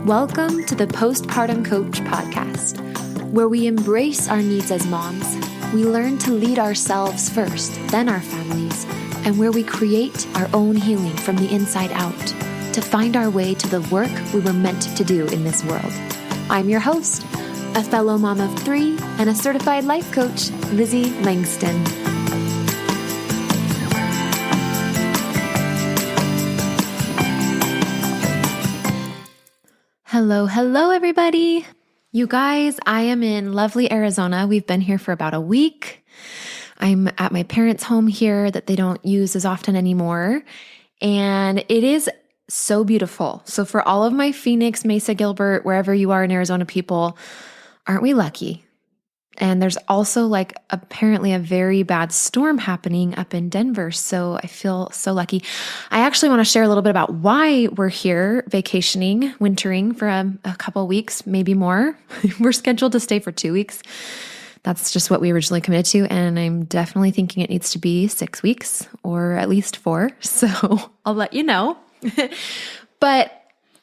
Welcome to the Postpartum Coach podcast, where we embrace our needs as moms, we learn to lead ourselves first, then our families, and where we create our own healing from the inside out to find our way to the work we were meant to do in this world. I'm your host, a fellow mom of 3 and a certified life coach, Lizzie Langston. Hello, everybody. You guys, I am in lovely Arizona. We've been here for about a week. I'm at my parents' home here that they don't use as often anymore. And it is so beautiful. So for all of my Phoenix, Mesa, Gilbert, wherever you are in Arizona people, aren't we lucky? And there's also apparently a very bad storm happening up in Denver. So I feel so lucky. I actually want to share a little bit about why we're here vacationing, wintering for a couple weeks, maybe more. We're scheduled to stay for 2 weeks. That's just what we originally committed to. And I'm definitely thinking it needs to be 6 weeks or at least 4. So I'll let you know. But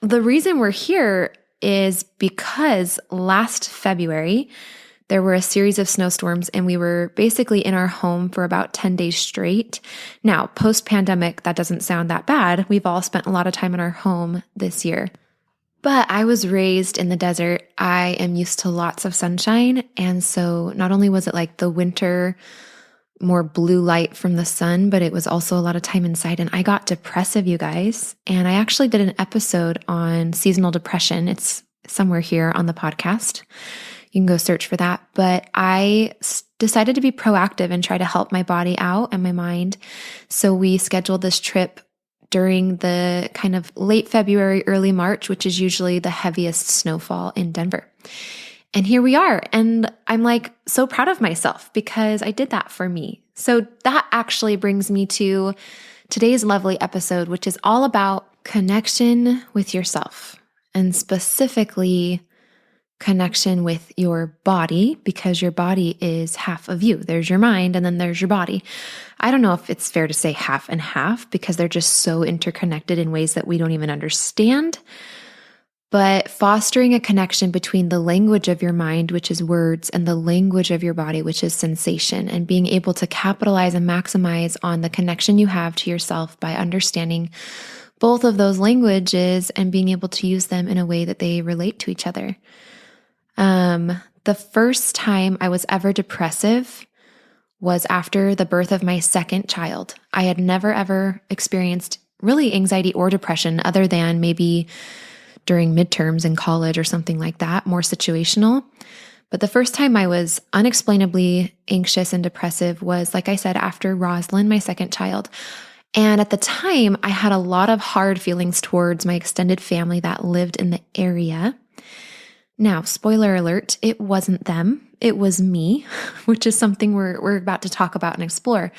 the reason we're here is because last February, there were a series of snowstorms and we were basically in our home for about 10 days straight. Now, post-pandemic, that doesn't sound that bad. We've all spent a lot of time in our home this year. But I was raised in the desert. I am used to lots of sunshine. And so not only was it like the winter, more blue light from the sun, but it was also a lot of time inside. And I got depressive, you guys. And I actually did an episode on seasonal depression. It's somewhere here on the podcast. You can go search for that. But I decided to be proactive and try to help my body out and my mind. So we scheduled this trip during the kind of late February, early March, which is usually the heaviest snowfall in Denver. And here we are. And I'm so proud of myself because I did that for me. So that actually brings me to today's lovely episode, which is all about connection with yourself and specifically connection with your body, because your body is half of you. There's your mind and then there's your body. I don't know if it's fair to say half and half because they're just so interconnected in ways that we don't even understand. But fostering a connection between the language of your mind, which is words, and the language of your body, which is sensation, and being able to capitalize and maximize on the connection you have to yourself by understanding both of those languages and being able to use them in a way that they relate to each other. The first time I was ever depressive was after the birth of my second child. I had never ever experienced really anxiety or depression other than maybe during midterms in college or something like that, more situational. But the first time I was unexplainably anxious and depressive was, like I said, after Roslyn, my second child. And at the time, I had a lot of hard feelings towards my extended family that lived in the area. Now, spoiler alert, it wasn't them, it was me, which is something we're about to talk about and explore.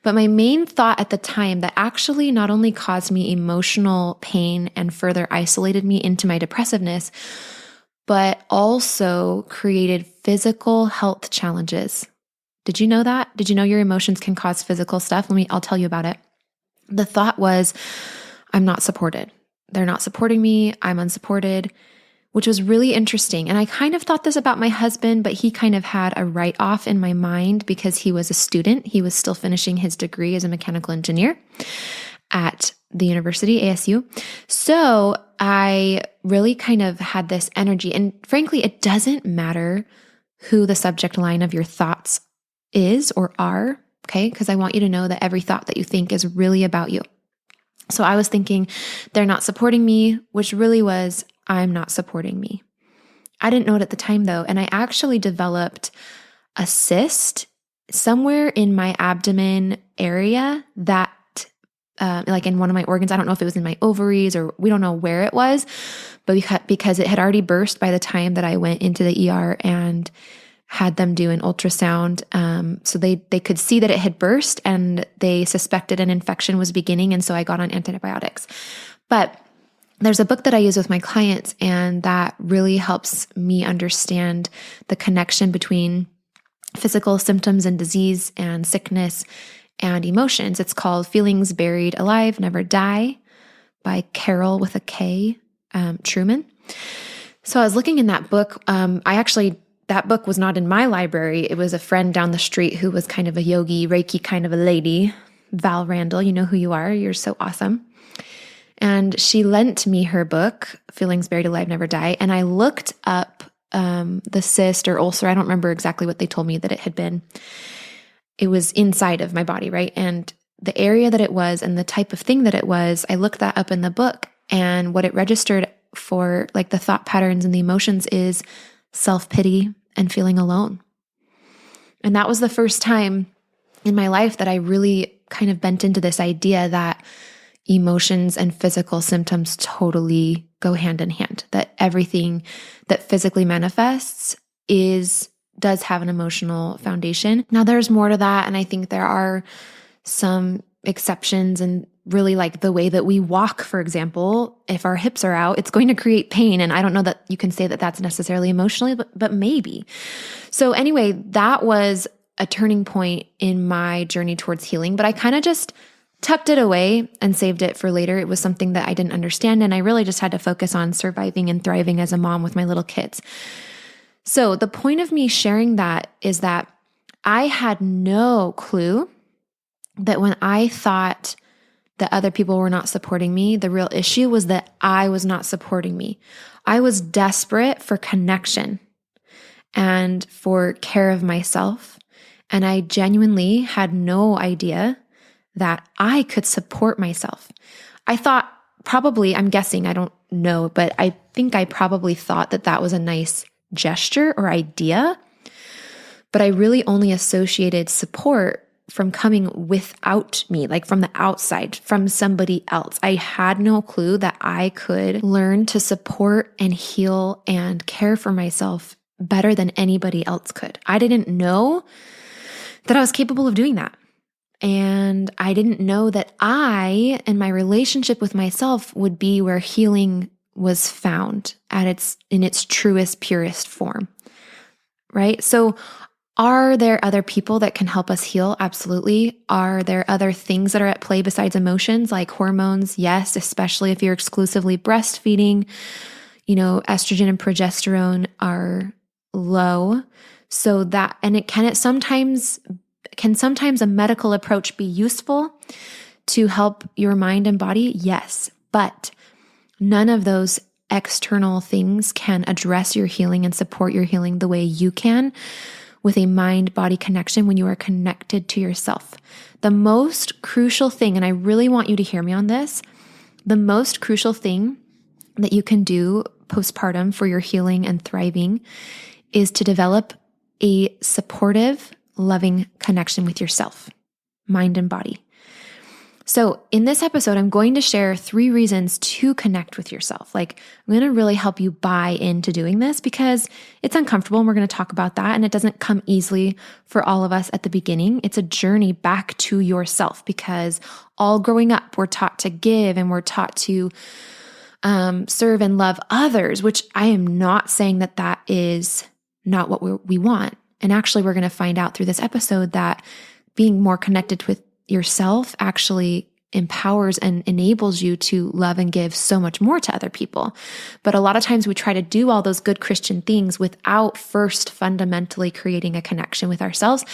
But my main thought at the time that actually not only caused me emotional pain and further isolated me into my depressiveness, but also created physical health challenges. Did you know that? Did you know your emotions can cause physical stuff? I'll tell you about it. The thought was, I'm not supported. They're not supporting me. I'm unsupported, which was really interesting. And I kind of thought this about my husband, but he kind of had a write-off in my mind because he was a student. He was still finishing his degree as a mechanical engineer at the university, ASU. So I really kind of had this energy. And frankly, it doesn't matter who the subject line of your thoughts is or are, okay? Because I want you to know that every thought that you think is really about you. So I was thinking, they're not supporting me, which really was, I'm not supporting me. I didn't know it at the time though, and I actually developed a cyst somewhere in my abdomen area that, in one of my organs. I don't know if it was in my ovaries or we don't know where it was, but because it had already burst by the time that I went into the ER and had them do an ultrasound. So they could see that it had burst and they suspected an infection was beginning. And so I got on antibiotics. But there's a book that I use with my clients, and that really helps me understand the connection between physical symptoms and disease and sickness and emotions. It's called Feelings Buried Alive Never Die by Carol with a K, Truman. So I was looking in that book. That book was not in my library. It was a friend down the street who was kind of a yogi, Reiki kind of a lady, Val Randall. You know who you are. You're so awesome. And she lent me her book, Feelings Buried Alive Never Die. And I looked up the cyst or ulcer. I don't remember exactly what they told me that it had been. It was inside of my body, right? And the area that it was and the type of thing that it was, I looked that up in the book. And what it registered for, like the thought patterns and the emotions, is self-pity and feeling alone. And that was the first time in my life that I really kind of bent into this idea that emotions and physical symptoms totally go hand in hand, that everything that physically manifests does have an emotional foundation. Now there's more to that, and I think there are some exceptions, and really like the way that we walk, for example, if our hips are out, it's going to create pain. And I don't know that you can say that that's necessarily emotionally, but maybe. So anyway, that was a turning point in my journey towards healing, but I kind of just tucked it away and saved it for later. It was something that I didn't understand, and I really just had to focus on surviving and thriving as a mom with my little kids. So the point of me sharing that is that I had no clue that when I thought that other people were not supporting me, the real issue was that I was not supporting me. I was desperate for connection and for care of myself. And I genuinely had no idea that I could support myself. I thought probably, I'm guessing, I don't know, but I think I probably thought that that was a nice gesture or idea, but I really only associated support from coming without me, like from the outside, from somebody else. I had no clue that I could learn to support and heal and care for myself better than anybody else could. I didn't know that I was capable of doing that. And I didn't know that I and my relationship with myself would be where healing was found in its truest, purest form, right? So are there other people that can help us heal? Absolutely. Are there other things that are at play besides emotions, like hormones? Yes, especially if you're exclusively breastfeeding. Estrogen and progesterone are low. So that, and can sometimes a medical approach be useful to help your mind and body? Yes, but none of those external things can address your healing and support your healing the way you can with a mind-body connection when you are connected to yourself. The most crucial thing, and I really want you to hear me on this, the most crucial thing that you can do postpartum for your healing and thriving is to develop a supportive, loving connection with yourself, mind and body. So in this episode, I'm going to share 3 reasons to connect with yourself. Like, I'm going to really help you buy into doing this because it's uncomfortable, and we're going to talk about that. And it doesn't come easily for all of us at the beginning. It's a journey back to yourself, because all growing up, we're taught to give and we're taught to serve and love others, which I am not saying that that is not what we want. And actually, we're going to find out through this episode that being more connected with yourself actually empowers and enables you to love and give so much more to other people. But a lot of times we try to do all those good Christian things without first fundamentally creating a connection with ourselves.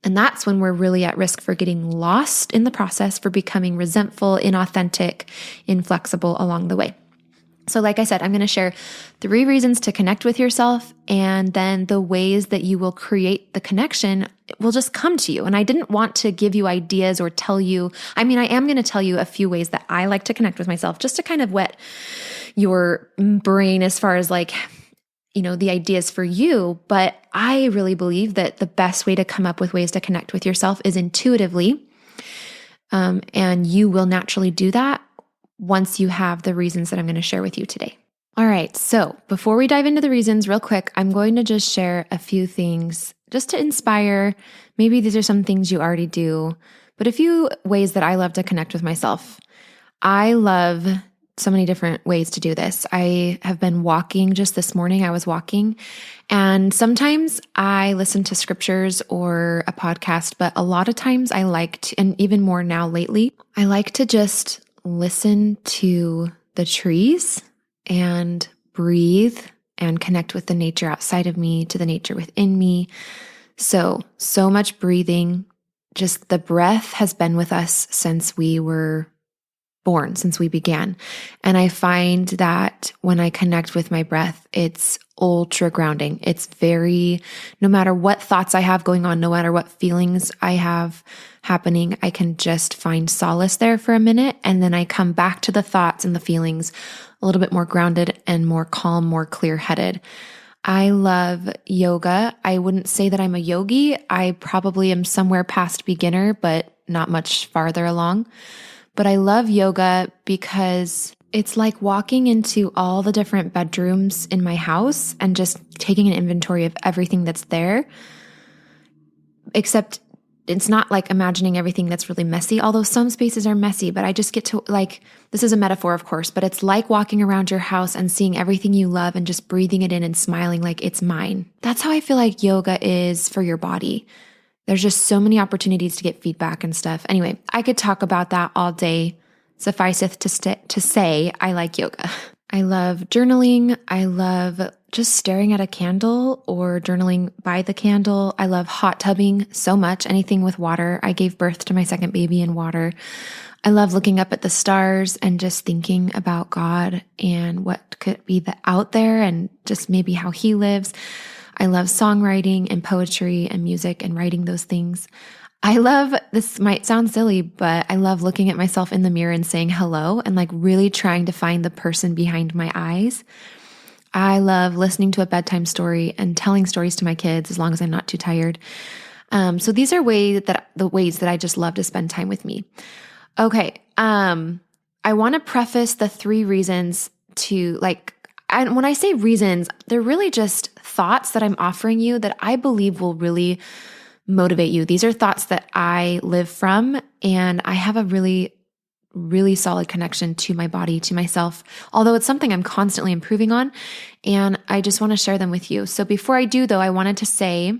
And that's when we're really at risk for getting lost in the process, for becoming resentful, inauthentic, inflexible along the way. So like I said, I'm going to share 3 reasons to connect with yourself, and then the ways that you will create the connection will just come to you. And I didn't want to give you ideas or tell you, I am going to tell you a few ways that I like to connect with myself, just to kind of whet your brain as far as the ideas for you. But I really believe that the best way to come up with ways to connect with yourself is intuitively. And you will naturally do that once you have the reasons that I'm going to share with you today. All right, so before we dive into the reasons real quick, I'm going to just share a few things just to inspire. Maybe these are some things you already do, but a few ways that I love to connect with myself. I love so many different ways to do this. I have been walking. Just this morning I was walking, and sometimes I listen to scriptures or a podcast, but a lot of times I like to, and even more now lately, I like to just listen to the trees and breathe and connect with the nature outside of me to the nature within me. So much breathing. Just the breath has been with us since we were born, since we began. And I find that when I connect with my breath, it's ultra grounding. It's no matter what thoughts I have going on, no matter what feelings I have happening, I can just find solace there for a minute. And then I come back to the thoughts and the feelings a little bit more grounded and more calm, more clear-headed. I love yoga. I wouldn't say that I'm a yogi. I probably am somewhere past beginner, but not much farther along. But I love yoga because it's like walking into all the different bedrooms in my house and just taking an inventory of everything that's there. Except it's not like imagining everything that's really messy, although some spaces are messy, but I just get to this is a metaphor, of course, but it's like walking around your house and seeing everything you love and just breathing it in and smiling like it's mine. That's how I feel like yoga is for your body. There's just so many opportunities to get feedback and stuff. Anyway, I could talk about that all day. Sufficeth to say, I like yoga. I love journaling. I love just staring at a candle or journaling by the candle. I love hot tubbing so much, anything with water. I gave birth to my second baby in water. I love looking up at the stars and just thinking about God and what could be out there and just maybe how He lives. I love songwriting and poetry and music and writing those things. This might sound silly, but I love looking at myself in the mirror and saying hello and really trying to find the person behind my eyes. I love listening to a bedtime story and telling stories to my kids as long as I'm not too tired. So these are the ways that I just love to spend time with me. Okay. I want to preface the 3 reasons and when I say reasons, they're really just thoughts that I'm offering you that I believe will really motivate you. These are thoughts that I live from, and I have a really, really solid connection to my body, to myself, although it's something I'm constantly improving on, and I just want to share them with you. So before I do, though, I wanted to say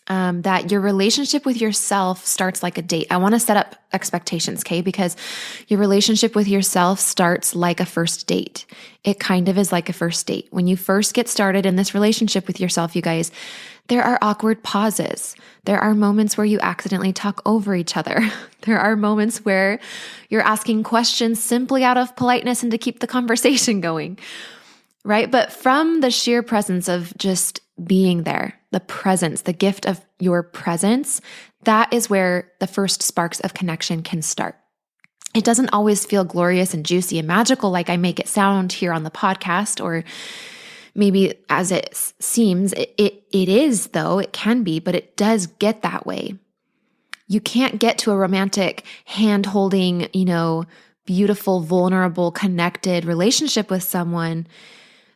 that your relationship with yourself starts like a date. I want to set up expectations, okay? Because your relationship with yourself starts like a first date. It kind of is like a first date. When you first get started in this relationship with yourself, you guys, there are awkward pauses. There are moments where you accidentally talk over each other. There are moments where you're asking questions simply out of politeness and to keep the conversation going, right? But from the sheer presence of just being there, the presence, the gift of your presence, that is where the first sparks of connection can start. It doesn't always feel glorious and juicy and magical like I make it sound here on the podcast, or maybe as it seems. It is, though. It can be, but it does get that way. You can't get to a romantic hand-holding, beautiful, vulnerable, connected relationship with someone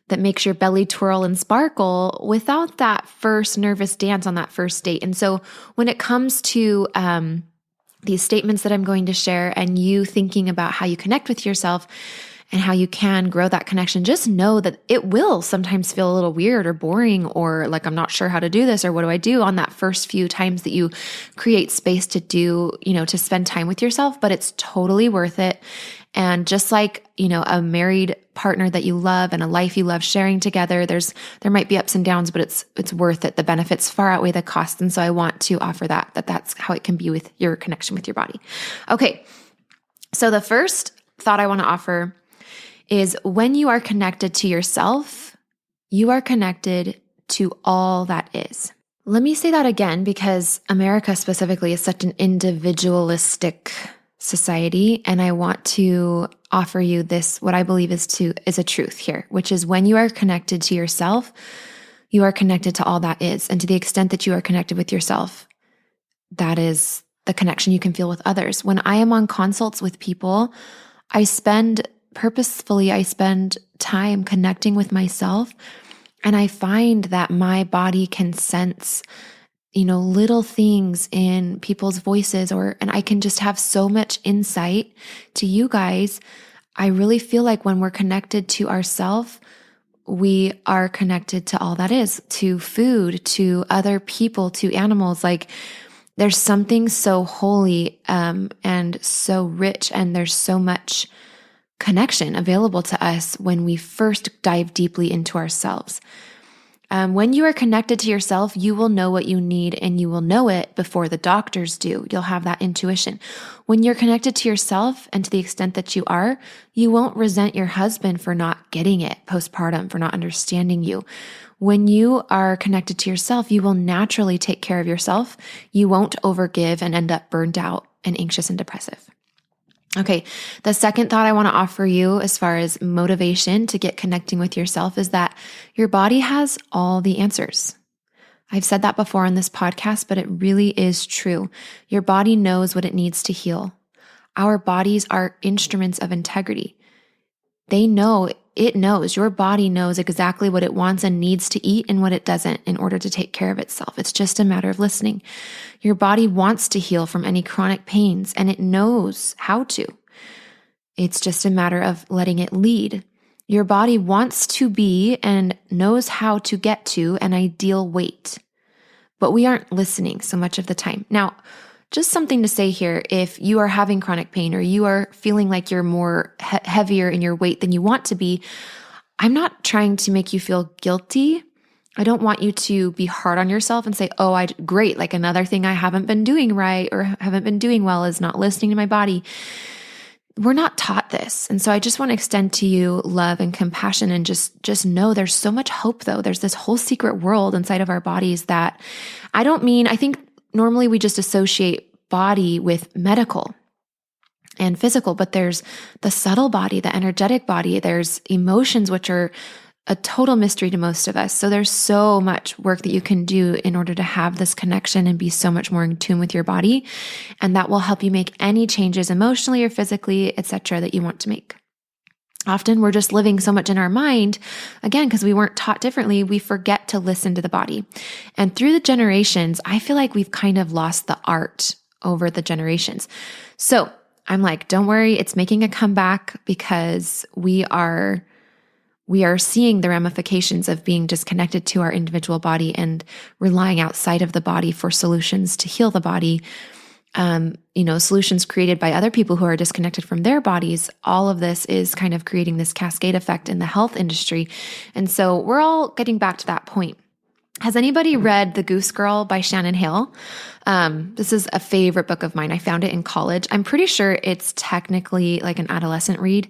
that makes your belly twirl and sparkle without that first nervous dance on that first date. And so when it comes to these statements that I'm going to share and you thinking about how you connect with yourself and how you can grow that connection, just know that it will sometimes feel a little weird or boring or like, I'm not sure how to do this, or what do I do on that first few times that you create space to do, to spend time with yourself, but it's totally worth it. And just like, a married partner that you love and a life you love sharing together, there might be ups and downs, but it's worth it. The benefits far outweigh the costs. And so I want to offer that's how it can be with your connection with your body. Okay. So the first thought I want to offer is when you are connected to yourself, you are connected to all that is. Let me say that again, because America specifically is such an individualistic society. And I want to offer you this, what I believe is a truth here, which is when you are connected to yourself, you are connected to all that is. And to the extent that you are connected with yourself, that is the connection you can feel with others. When I am on consults with people, I spend time connecting with myself. And I find that my body can sense little things in people's voices, and I can just have so much insight to you guys. I really feel like when we're connected to ourselves, we are connected to all that is, to food, to other people, to animals. Like there's something so holy, and so rich, and there's so much connection available to us when we first dive deeply into ourselves. When you are connected to yourself, you will know what you need and you will know it before the doctors do. You'll have that intuition. When you're connected to yourself and to the extent that you are, you won't resent your husband for not getting it postpartum, for not understanding you. When you are connected to yourself, you will naturally take care of yourself. You won't overgive and end up burned out and anxious and depressive. Okay, the second thought I want to offer you as far as motivation to get connecting with yourself is that your body has all the answers. I've said that before on this podcast, but it really is true. Your body knows what it needs to heal. Our bodies are instruments of integrity. They know, it knows, your body knows exactly what it wants and needs to eat and what it doesn't in order to take care of itself. It's just a matter of listening. Your body wants to heal from any chronic pains and it knows how to. It's just a matter of letting it lead. Your body wants to be and knows how to get to an ideal weight, but we aren't listening so much of the time. Now, just something to say here, if you are having chronic pain or you are feeling like you're more heavier in your weight than you want to be, I'm not trying to make you feel guilty. I don't want you to be hard on yourself and say, oh, great, like another thing I haven't been doing right or haven't been doing well is not listening to my body. We're not taught this. And so I just want to extend to you love and compassion and just know there's so much hope though. There's this whole secret world inside of our bodies that I think normally we just associate body with medical and physical, but there's the subtle body, the energetic body, there's emotions, which are a total mystery to most of us. So there's so much work that you can do in order to have this connection and be so much more in tune with your body. And that will help you make any changes emotionally or physically, etc., that you want to make. Often we're just living so much in our mind, again, because we weren't taught differently, we forget to listen to the body. And through the generations, I feel like we've kind of lost the art over the generations. So I'm like, don't worry, it's making a comeback because we are seeing the ramifications of being disconnected to our individual body and relying outside of the body for solutions to heal the body. Solutions created by other people who are disconnected from their bodies. All of this is kind of creating this cascade effect in the health industry. And so we're all getting back to that point. Has anybody read The Goose Girl by Shannon Hale? This is a favorite book of mine. I found it in college. I'm pretty sure it's technically like an adolescent read,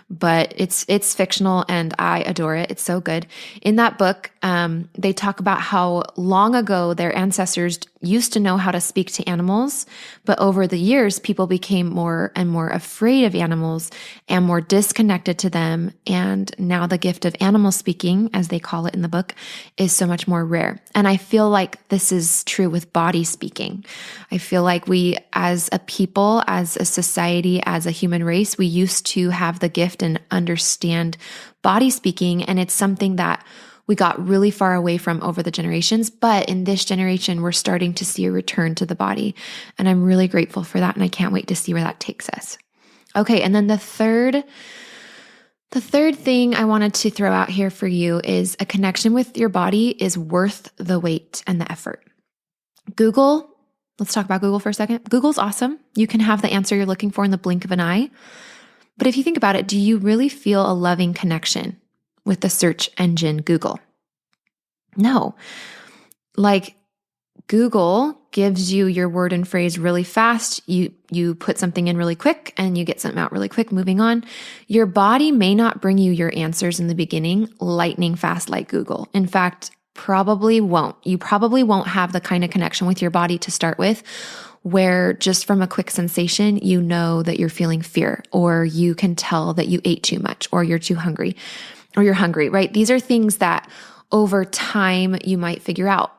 but it's fictional and I adore it. It's so good. In that book, they talk about how long ago their ancestors used to know how to speak to animals, but over the years, people became more and more afraid of animals and more disconnected to them. And now the gift of animal speaking, as they call it in the book, is so much more rare. And I feel like this is true with body speaking. I feel like we, as a people, as a society, as a human race, we used to have the gift and understand body speaking. And it's something that we got really far away from over the generations. But in this generation, we're starting to see a return to the body. And I'm really grateful for that. And I can't wait to see where that takes us. Okay. And then the third thing I wanted to throw out here for you is a connection with your body is worth the wait and the effort. Google, let's talk about Google for a second. Google's awesome. You can have the answer you're looking for in the blink of an eye. But if you think about it, do you really feel a loving connection with the search engine Google? No. Like Google gives you your word and phrase really fast. You put something in really quick and you get something out really quick, moving on. Your body may not bring you your answers in the beginning lightning fast like Google. In fact, probably won't. You probably won't have the kind of connection with your body to start with where just from a quick sensation, you know that you're feeling fear, or you can tell that you ate too much, or you're too hungry, or you're hungry, right? These are things that over time you might figure out.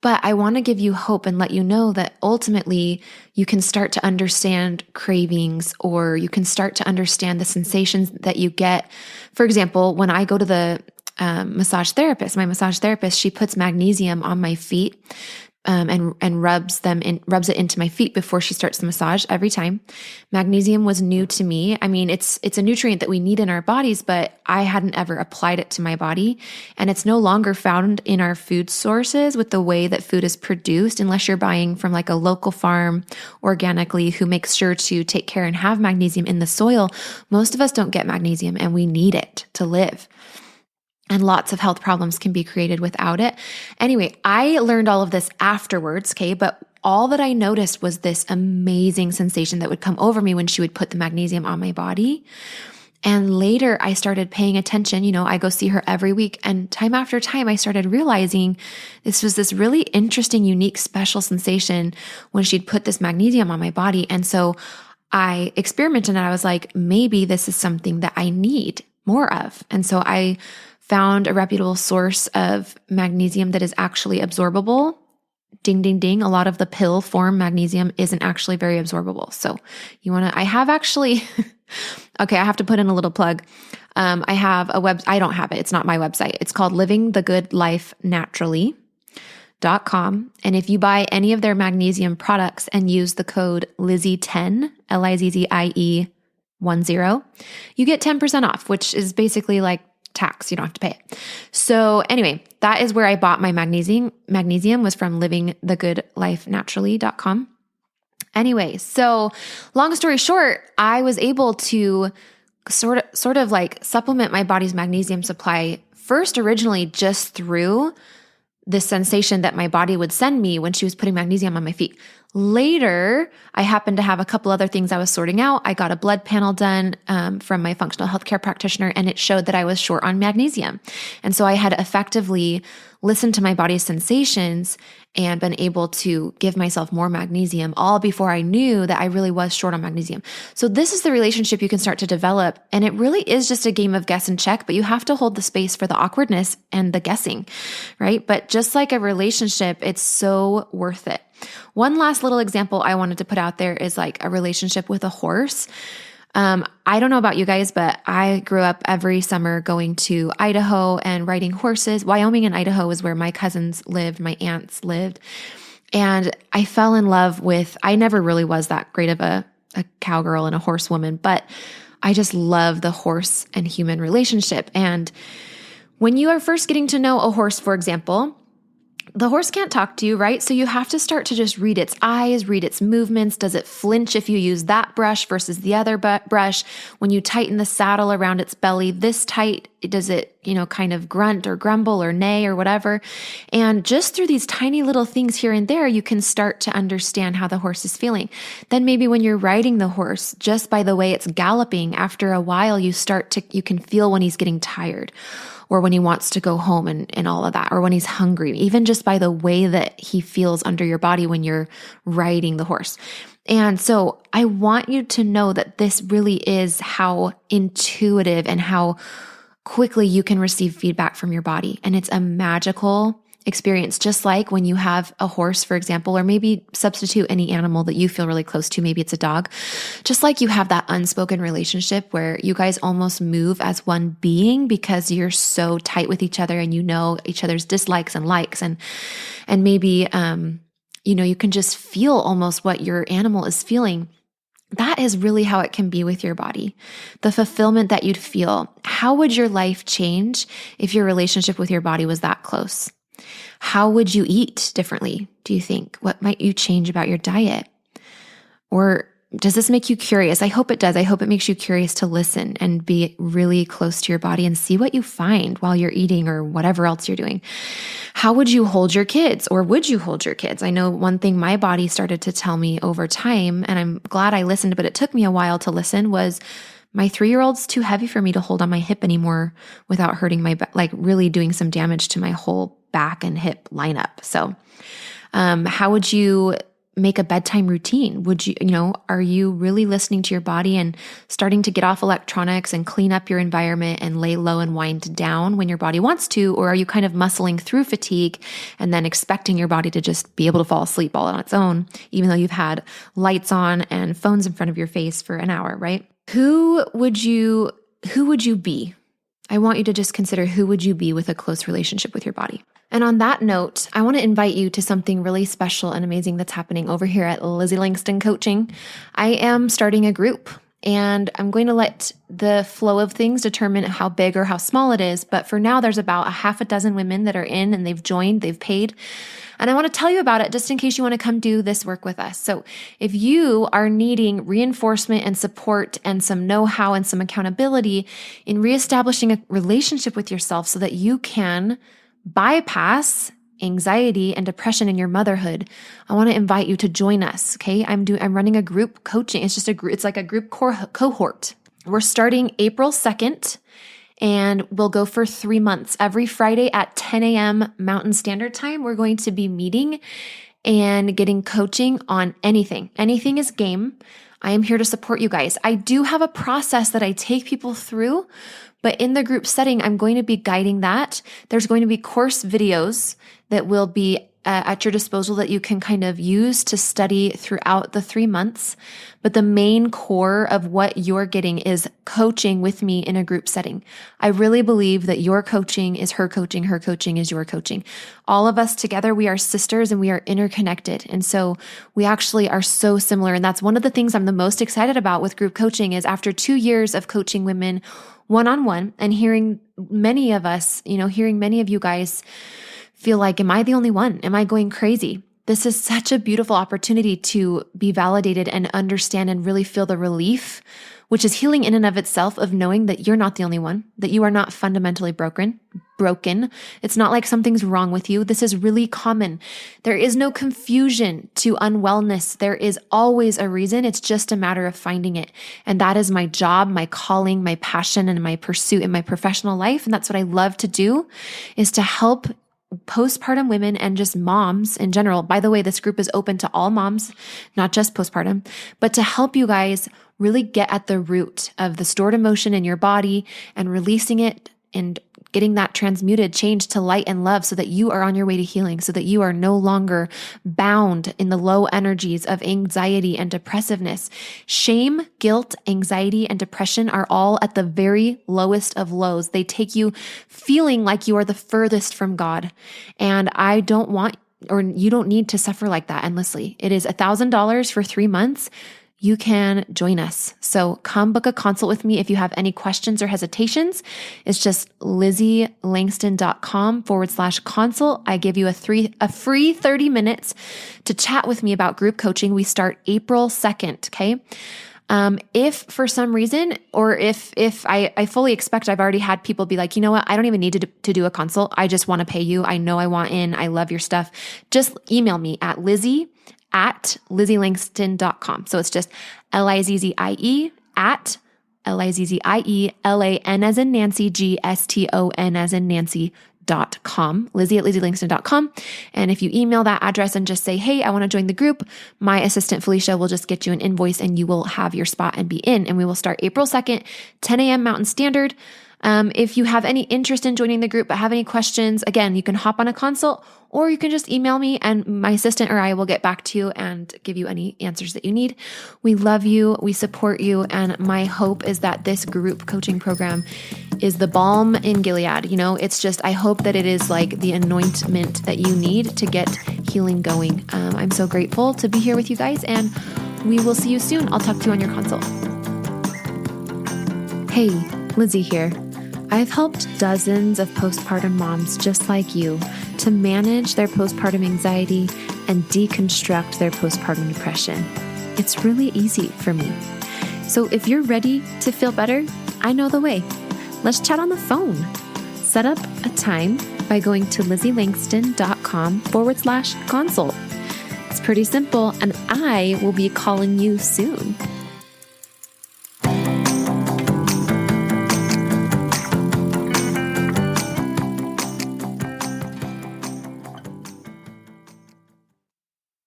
But I want to give you hope and let you know that ultimately you can start to understand cravings, or you can start to understand the sensations that you get. For example, when I go to the my massage therapist, she puts magnesium on my feet and rubs it into my feet before she starts the massage every time. Magnesium was new to me. I mean, it's a nutrient that we need in our bodies, but I hadn't ever applied it to my body. And it's no longer found in our food sources with the way that food is produced, unless you're buying from like a local farm organically who makes sure to take care and have magnesium in the soil. Most of us don't get magnesium, and we need it to live. And lots of health problems can be created without it. Anyway, I learned all of this afterwards, okay? But all that I noticed was this amazing sensation that would come over me when she would put the magnesium on my body. And later I started paying attention. I go see her every week, and time after time, I started realizing this was this really interesting, unique, special sensation when she'd put this magnesium on my body. And so I experimented, and I was like, maybe this is something that I need more of. And so I found a reputable source of magnesium that is actually absorbable. Ding, ding, ding. A lot of the pill form magnesium isn't actually very absorbable. So I have actually, okay, I have to put in a little plug. I have I don't have it. It's not my website. It's called livingthegoodlifenaturally.com. And if you buy any of their magnesium products and use the code Lizzie10, LIZZIE10, you get 10% off, which is basically like tax. You don't have to pay it. So anyway, that is where I bought my magnesium. Magnesium was from livingthegoodlifenaturally.com. Anyway, so long story short, I was able to sort of like supplement my body's magnesium supply first originally just through this sensation that my body would send me when she was putting magnesium on my feet. Later, I happened to have a couple other things I was sorting out. I got a blood panel done from my functional healthcare practitioner, and it showed that I was short on magnesium. And so I had effectively listened to my body's sensations and been able to give myself more magnesium all before I knew that I really was short on magnesium. So this is the relationship you can start to develop. And it really is just a game of guess and check, but you have to hold the space for the awkwardness and the guessing, right? But just like a relationship, it's so worth it. One last little example I wanted to put out there is like a relationship with a horse. I don't know about you guys, but I grew up every summer going to Idaho and riding horses. Wyoming and Idaho is where my cousins lived, my aunts lived. And I fell in love with, I never really was that great of a cowgirl and a horsewoman, but I just love the horse and human relationship. And when you are first getting to know a horse, for example, the horse can't talk to you, right? So you have to start to just read its eyes, read its movements. Does it flinch if you use that brush versus the other brush? When you tighten the saddle around its belly this tight, does it, kind of grunt or grumble or neigh or whatever? And just through these tiny little things here and there, you can start to understand how the horse is feeling. Then maybe when you're riding the horse, just by the way it's galloping, after a while, you can feel when he's getting tired, or when he wants to go home and all of that, or when he's hungry, even just by the way that he feels under your body when you're riding the horse. And so I want you to know that this really is how intuitive and how quickly you can receive feedback from your body. And it's a magical experience, just like when you have a horse, for example, or maybe substitute any animal that you feel really close to. Maybe it's a dog. Just like you have that unspoken relationship where you guys almost move as one being because you're so tight with each other and you know each other's dislikes and likes. And maybe, you can just feel almost what your animal is feeling. That is really how it can be with your body. The fulfillment that you'd feel. How would your life change if your relationship with your body was that close? How would you eat differently, do you think? What might you change about your diet? Or does this make you curious? I hope it does. I hope it makes you curious to listen and be really close to your body and see what you find while you're eating or whatever else you're doing. How would you hold your kids, or would you hold your kids? I know one thing my body started to tell me over time, and I'm glad I listened, but it took me a while to listen, was my 3-year-old's too heavy for me to hold on my hip anymore without hurting my back, like really doing some damage to my whole back and hip lineup. So, how would you make a bedtime routine? Would you, are you really listening to your body and starting to get off electronics and clean up your environment and lay low and wind down when your body wants to? Or are you kind of muscling through fatigue and then expecting your body to just be able to fall asleep all on its own, even though you've had lights on and phones in front of your face for an hour, right? Who would you be? I want you to just consider, who would you be with a close relationship with your body? And on that note, I want to invite you to something really special and amazing that's happening over here at Lizzie Langston Coaching. I am starting a group, and I'm going to let the flow of things determine how big or how small it is. But for now, there's about a half a dozen women that are in, and they've joined, they've paid. And I want to tell you about it just in case you want to come do this work with us. So if you are needing reinforcement and support and some know-how and some accountability in reestablishing a relationship with yourself so that you can bypass anxiety and depression in your motherhood, I want to invite you to join us. Okay. I'm running a group coaching. It's just it's like a group cohort. We're starting April 2nd. And we'll go for 3 months. Every Friday at 10 a.m. Mountain Standard Time, we're going to be meeting and getting coaching on anything. Anything is game. I am here to support you guys. I do have a process that I take people through, but in the group setting, I'm going to be guiding that. There's going to be course videos that will be at your disposal that you can kind of use to study throughout the 3 months. But the main core of what you're getting is coaching with me in a group setting. I really believe that your coaching is her coaching is your coaching. All of us together, we are sisters and we are interconnected. And so we actually are so similar. And that's one of the things I'm the most excited about with group coaching is after 2 years of coaching women one-on-one and hearing many of you guys feel like, am I the only one? Am I going crazy? This is such a beautiful opportunity to be validated and understand and really feel the relief, which is healing in and of itself, of knowing that you're not the only one, that you are not fundamentally broken. It's not like something's wrong with you. This is really common. There is no confusion to unwellness. There is always a reason. It's just a matter of finding it. And that is my job, my calling, my passion, and my pursuit in my professional life. And that's what I love to do, is to help postpartum women and just moms in general. By the way, this group is open to all moms, not just postpartum, but to help you guys really get at the root of the stored emotion in your body and releasing it and getting that transmuted, changed to light and love so that you are on your way to healing, so that you are no longer bound in the low energies of anxiety and depressiveness. Shame, guilt, anxiety, and depression are all at the very lowest of lows. They take you feeling like you are the furthest from God. And I don't want, or you don't need to suffer like that endlessly. It is $1,000 for 3 months. You can join us. So come book a consult with me if you have any questions or hesitations. It's just LizzieLangston.com/consult. I give you a free 30 minutes to chat with me about group coaching. We start April 2nd. Okay. If for some reason, or if I fully expect, I've already had people be like, you know what, I don't even need to do a consult. I just want to pay you. I know I want in. I love your stuff. Just email me at LizzieLangston.com. So it's just LIZZIE at LIZZIE LAN as in Nancy, GSTON as in Nancy.com, Lizzie at LizzieLangston.com. And if you email that address and just say, hey, I want to join the group, my assistant Felicia will just get you an invoice and you will have your spot and be in. And we will start April 2nd, 10 a.m. Mountain Standard. If you have any interest in joining the group but have any questions, again, you can hop on a consult or you can just email me and my assistant or I will get back to you and give you any answers that you need. We love you. We support you. And my hope is that this group coaching program is the balm in Gilead. You know, it's just, I hope that it is like the anointment that you need to get healing going. I'm so grateful to be here with you guys, and we will see you soon. I'll talk to you on your consult. Hey, Lizzie here. I've helped dozens of postpartum moms just like you to manage their postpartum anxiety and deconstruct their postpartum depression. It's really easy for me. So if you're ready to feel better, I know the way. Let's chat on the phone. Set up a time by going to LizzieLangston.com/consult. It's pretty simple, and I will be calling you soon.